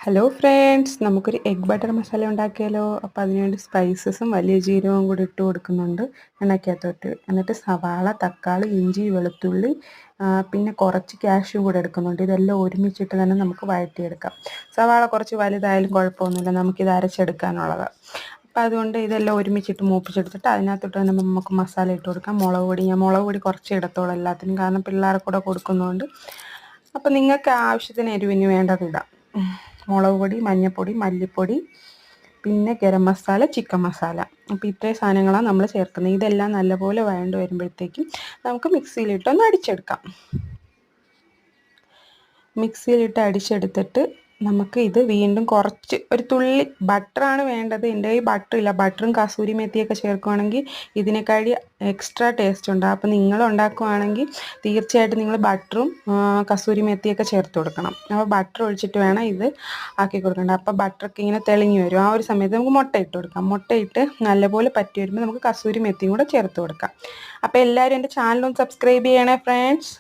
Hello friends, നമുക്കൊരു egg butter masala ഉണ്ടാക്കിയാലോ? അപ്പോൾ അതിനുവേണ്ടി സ്പൈസസും വലിയ ജീരകവും കൂടി ഇട്ട് കൊടുക്കുന്നുണ്ട് എണ്ണയ്ക്കകത്തോട്ട്. എന്നിട്ട് സവാള, തക്കാളി, ഇഞ്ചി, വെളുത്തുള്ളി, പിന്നെ കുറച്ച് കാഷ്യൂ കൂടെ എടുക്കുന്നുണ്ട്. ഇതെല്ലാം ഒരുമിച്ചിട്ട് തന്നെ നമുക്ക് വഴറ്റിയെടുക്കാം. സവാള കുറച്ച് വലുതായാലും കുഴപ്പമൊന്നുമില്ല, നമുക്കിത് അരച്ചെടുക്കാനുള്ളതാണ്. അപ്പോൾ അതുകൊണ്ട് ഇതെല്ലാം ഒരുമിച്ചിട്ട് മൂപ്പിച്ചെടുത്തിട്ട് അതിനകത്തോട്ട് തന്നെ നമുക്ക് മസാല ഇട്ട് കൊടുക്കാം. ഞാൻ മുളക് പൊടി കുറച്ച് ഇടത്തോളം എല്ലാത്തിനും, കാരണം പിള്ളേർക്ക് കൂടെ കൊടുക്കുന്നതുകൊണ്ട്. അപ്പോൾ നിങ്ങൾക്ക് ആവശ്യത്തിന് എരിവിന് വേണ്ടത് ഇടാം. മുളക് പൊടി, മഞ്ഞൾപ്പൊടി, മല്ലിപ്പൊടി, പിന്നെ ഗരം മസാല, ചിക്കൻ മസാല. അപ്പോൾ ഇത്രയും സാധനങ്ങളാണ് നമ്മൾ ചേർക്കുന്നത്. ഇതെല്ലാം നല്ലപോലെ വഴണ്ട് വരുമ്പോഴത്തേക്കും നമുക്ക് മിക്സിയിലിട്ടൊന്ന് അടിച്ചെടുക്കാം. മിക്സിയിലിട്ട് അടിച്ചെടുത്തിട്ട് നമുക്ക് ഇത് വീണ്ടും കുറച്ച് ഒരു തുള്ളി ബട്ടറാണ് വേണ്ടത്. എൻ്റെ കയ്യിൽ ബട്ടറില്ല. ബട്ടറും കസൂരി മെത്തിയൊക്കെ ചേർക്കുകയാണെങ്കിൽ ഇതിനേക്കാളും എക്സ്ട്രാ ടേസ്റ്റ് ഉണ്ടാകും. അപ്പോൾ നിങ്ങൾ ഉണ്ടാക്കുകയാണെങ്കിൽ തീർച്ചയായിട്ടും നിങ്ങൾ ബട്ടറും കസൂരി മെത്തിയൊക്കെ ചേർത്ത് കൊടുക്കണം. അപ്പോൾ ബട്ടർ ഒഴിച്ചിട്ട് വേണം ഇത് ആക്കി കൊടുക്കേണ്ടത്. അപ്പോൾ ബട്ടറൊക്കെ ഇങ്ങനെ തെളിഞ്ഞ് വരും. ആ ഒരു സമയത്ത് നമുക്ക് മുട്ട ഇട്ട് കൊടുക്കാം. മുട്ടയിട്ട് നല്ലപോലെ പറ്റി വരുമ്പോൾ നമുക്ക് കസൂരി മെത്തിയും കൂടെ ചേർത്ത് കൊടുക്കാം. അപ്പോൾ എല്ലാവരും എൻ്റെ ചാനലൊന്ന് സബ്സ്ക്രൈബ് ചെയ്യണേ ഫ്രണ്ട്സ്.